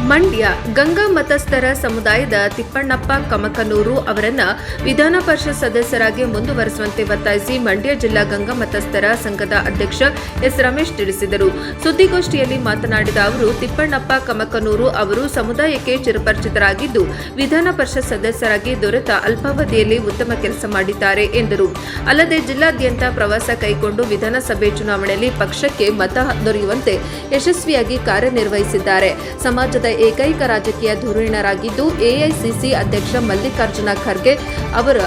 ಮಂಡ್ಯ ಗಂಗಾ ಮತಸ್ಥರ ಸಮುದಾಯದ ತಿಪ್ಪಣ್ಣಪ್ಪ ಕಮಕನೂರು ಅವರನ್ನು ವಿಧಾನ ಪರಿಷತ್ ಸದಸ್ಯರಾಗಿ ಮುಂದುವರೆಸುವಂತೆ ಒತ್ತಾಯಿಸಿ ಮಂಡ್ಯ ಜಿಲ್ಲಾ ಗಂಗಾ ಮತಸ್ಥರ ಸಂಘದ ಅಧ್ಯಕ್ಷ ಎಸ್ ರಮೇಶ್ ತಿಳಿಸಿದರು. ಸುದ್ದಿಗೋಷ್ಠಿಯಲ್ಲಿ ಮಾತನಾಡಿದ ಅವರು, ತಿಪ್ಪಣ್ಣಪ್ಪ ಕಮಕನೂರು ಅವರು ಸಮುದಾಯಕ್ಕೆ ಚಿರಪರಿಚಿತರಾಗಿದ್ದು, ವಿಧಾನ ಪರಿಷತ್ ಸದಸ್ಯರಾಗಿ ದೊರೆತ ಅಲ್ಪಾವಧಿಯಲ್ಲಿ ಉತ್ತಮ ಕೆಲಸ ಮಾಡಿದ್ದಾರೆ ಎಂದರು. ಅಲ್ಲದೆ ಜಿಲ್ಲಾದ್ಯಂತ ಪ್ರವಾಸ ಕೈಗೊಂಡು ವಿಧಾನಸಭೆ ಚುನಾವಣೆಯಲ್ಲಿ ಪಕ್ಷಕ್ಕೆ ಮತ ದೊರೆಯುವಂತೆ ಯಶಸ್ವಿಯಾಗಿ ಕಾರ್ಯನಿರ್ವಹಿಸಿದ್ದಾರೆ. ಸಮಾಜದ ಏಕೈಕ ರಾಜಕೀಯ ಧುರೀಣರಾಗಿದ್ದು ಎಐಸಿಸಿ ಅಧ್ಯಕ್ಷ ಮಲ್ಲಿಕಾರ್ಜುನ ಖರ್ಗೆ ಅವರ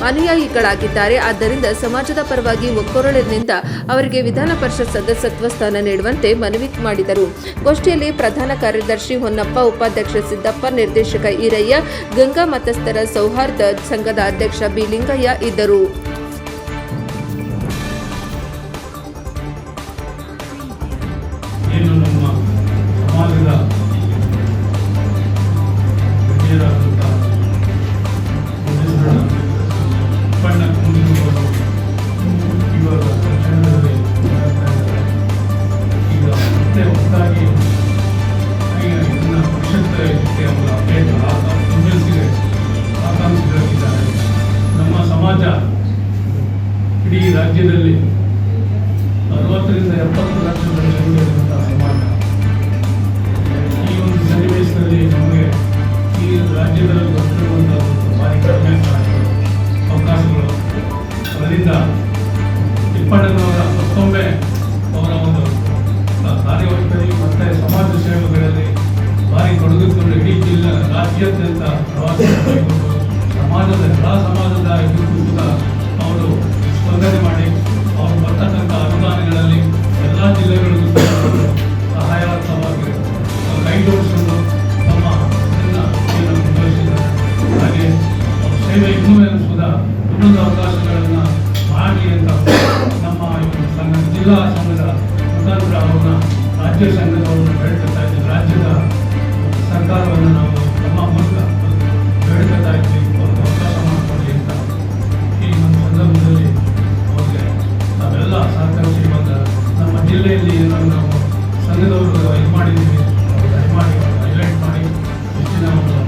ಅನುಯಾಯಿಗಳಾಗಿದ್ದಾರೆ. ಆದ್ದರಿಂದ ಸಮಾಜದ ಪರವಾಗಿ ಒಕ್ಕೊರಲಿನಿಂದ ಅವರಿಗೆ ವಿಧಾನ ಪರಿಷತ್ ಸದಸ್ಯತ್ವ ಸ್ಥಾನ ನೀಡುವಂತೆ ಮನವಿ ಮಾಡಿದರು. ಗೋಷ್ಠಿಯಲ್ಲಿ ಪ್ರಧಾನ ಕಾರ್ಯದರ್ಶಿ ಹೊನ್ನಪ್ಪ, ಉಪಾಧ್ಯಕ್ಷ ಸಿದ್ದಪ್ಪ, ನಿರ್ದೇಶಕ ಈರಯ್ಯ, ಗಂಗಾ ಮತಸ್ಥರ ಸೌಹಾರ್ದ ಸಂಘದ ಅಧ್ಯಕ್ಷ ಬಿ ಲಿಂಗಯ್ಯ ಇದ್ದರು. ನಮ್ಮ ಸಮಾಜ ಇಡೀ ರಾಜ್ಯದಲ್ಲಿ 60 ರಿಂದ 70 ಲಕ್ಷ ಜನರಿರುವಂತಹ ಸಮಾಜ. ಈ ಒಂದು ಸನ್ನಿವೇಶದಲ್ಲಿ ನಮಗೆ ಈ ರಾಜ್ಯದಲ್ಲಿ ಬರ್ತಿರುವಂತಹ ಭಾರಿ ಕಡಿಮೆ ಅವಕಾಶಗಳು. ಅದರಿಂದ ತಿಪ್ಪಣ್ಣನವರ ಮತ್ತೊಮ್ಮೆ ಅವರ ಒಂದು ಕಾರ್ಯವೈಖರಿ ಮತ್ತು ಸಮಾಜ ಸೇವೆಗಳಲ್ಲಿ ಭಾರಿ ತೊಡಗಿಕೊಂಡು ಇಡೀ ಜಿಲ್ಲೆ ರಾಜ್ಯಾದ್ಯಂತ ಪ್ರವಾಸ ಕೈಗೊಂಡು ಸಮಾಜದ ಇದಕ್ಕೂ ಕೂಡ ಅವರು ಸ್ಪಂದನೆ ಮಾಡಿ ಅವರು ಬರ್ತಕ್ಕಂಥ ಅನುದಾನಗಳಲ್ಲಿ ಎಲ್ಲ ಜಿಲ್ಲೆಗಳಿಗೂ ಸಹಾಯಾರ್ಥವಾಗಿ ಕೈ ಜೋಡಿಸಿಕೊಂಡು ತಮ್ಮ ಇದನ್ನು ಮುಂದುವರಿಸಿದ್ದಾರೆ. ಹಾಗೆ ಸೇವೆ ಇನ್ನೂ ಕೂಡ ಇನ್ನೊಂದು ಅವಕಾಶಗಳನ್ನು ಮಾಡಲಿ ಅಂತ ನಮ್ಮ ಸಂಘ ಜಿಲ್ಲಾ ಸಂಘದ ಮುಖಾಂತರ ಅವ್ರನ್ನ ರಾಜ್ಯ ಸಂಘದವ್ರನ್ನ ಬೇಡ್ಕೊತಾ ಇದ್ದೀವಿ. ರಾಜ್ಯದ ಸರ್ಕಾರವನ್ನು ನಾವು ನಮ್ಮ ಮೂಲಕ ಬೇಡ್ಕೊತಾ ಇದ್ದೀವಿ, ಅವ್ರಿಗೆ ಅವಕಾಶ ಮಾಡಿಕೊಡಿ ಅಂತ. ಈ ಒಂದು ಸಂದರ್ಭದಲ್ಲಿ ಅವ್ರಿಗೆ ನಾವೆಲ್ಲ ಸಹಕರಿಸಿ ಬಂದ ನಮ್ಮ ಜಿಲ್ಲೆಯಲ್ಲಿ ಏನಾದ್ರು ನಾವು ಸಂಘದವರು ಇದು ಮಾಡಿದ್ದೀವಿ, ದಯಮಾಡಿ ಹೈಲೈಟ್ ಮಾಡಿ ಹೆಚ್ಚಿನ ಒಂದು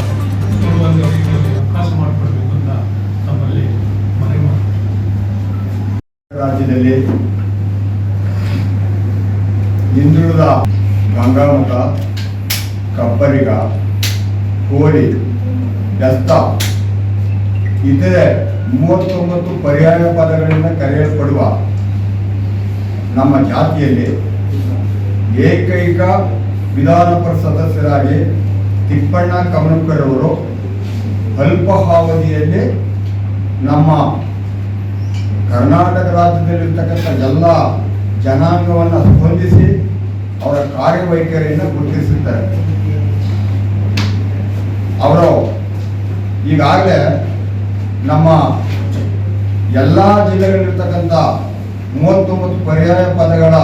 ಕೊಡುವಂಥ ರೀತಿಯಲ್ಲಿ ಅವಕಾಶ ಮಾಡಿಕೊಡ್ಬೇಕು ಅಂತ ನಮ್ಮಲ್ಲಿ ಮನವಿ ಮಾಡ್ತೀವಿ. ರಾಜ್ಯದಲ್ಲಿ ಹಿಂದುಳಿದ ಗಂಗಾಮತ, ಕಬ್ಬರಿಗ, ಕೋಳಿ, ಬೆಸ್ತ ಇತರೆ 39 ಪರ್ಯಾಯ ಪದಗಳಿಂದ ಕರೆಯಲ್ಪಡುವ ನಮ್ಮ ಜಾತಿಯಲ್ಲಿ ಏಕೈಕ ವಿಧಾನ ಪರಿಷತ್ ಸದಸ್ಯರಾಗಿ ತಿಪ್ಪಣ್ಣ ಕಮನೂರ್ ಅವರು ಅಲ್ಪಾವಧಿಯಲ್ಲಿ ನಮ್ಮ ಕರ್ನಾಟಕ ರಾಜ್ಯದಲ್ಲಿರ್ತಕ್ಕಂಥ ಎಲ್ಲ ಜನಾಂಗವನ್ನು ಸ್ಪಂದಿಸಿ ಅವರ ಕಾರ್ಯವೈಖರಿಯನ್ನು ಗುರುತಿಸುತ್ತಾರೆ. ಅವರು ಈಗಾಗಲೇ ನಮ್ಮ ಎಲ್ಲ ಜಿಲ್ಲೆಗಳಿರ್ತಕ್ಕಂಥ 39 ಪರ್ಯಾಯ ಪದಗಳ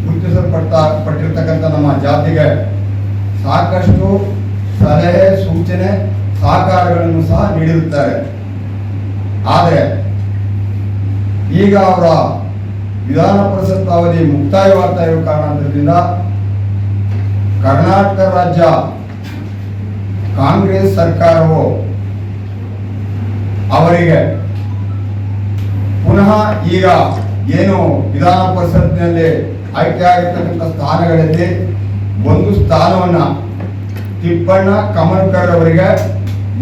ಗುರುತಿಸಲ್ಪಟ್ಟಿರ್ತಕ್ಕಂಥ ನಮ್ಮ ಜಾತಿಗೆ ಸಾಕಷ್ಟು ಸಲಹೆ, ಸೂಚನೆ, ಸಹಕಾರಗಳನ್ನು ಸಹ ನೀಡಿರುತ್ತಾರೆ. ಆದರೆ ಈಗ ಅವರ ವಿಧಾನ ಪರಿಷತ್ ಅವಧಿ ಮುಕ್ತಾಯವಾಗ್ತಾ ಇರುವ ಕಾರಣದಿಂದ ಕರ್ನಾಟಕ ರಾಜ್ಯ ಕಾಂಗ್ರೆಸ್ ಸರ್ಕಾರವು ಅವರಿಗೆ ಪುನಃ ಈಗ ಏನು ವಿಧಾನ ಪರಿಷತ್ನಲ್ಲಿ ಆಯ್ಕೆಯಾಗಿರ್ತಕ್ಕಂಥ ಸ್ಥಾನಗಳಲ್ಲಿ ಒಂದು ಸ್ಥಾನವನ್ನ ತಿಪ್ಪಣ್ಣ ಕಮಲ್ಕರ್ ಅವರಿಗೆ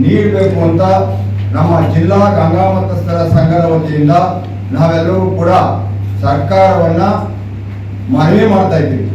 ನೀಡಬೇಕು ಅಂತ ನಮ್ಮ ಜಿಲ್ಲಾ ಗಂಗಾ ಮತಸ್ಥರ ಸಂಘದ ವತಿಯಿಂದ ನಾವೆಲ್ಲರೂ ಕೂಡ ಸರ್ಕಾರವನ್ನ ಮನವಿ ಮಾಡ್ತಾ ಇದ್ದೀವಿ.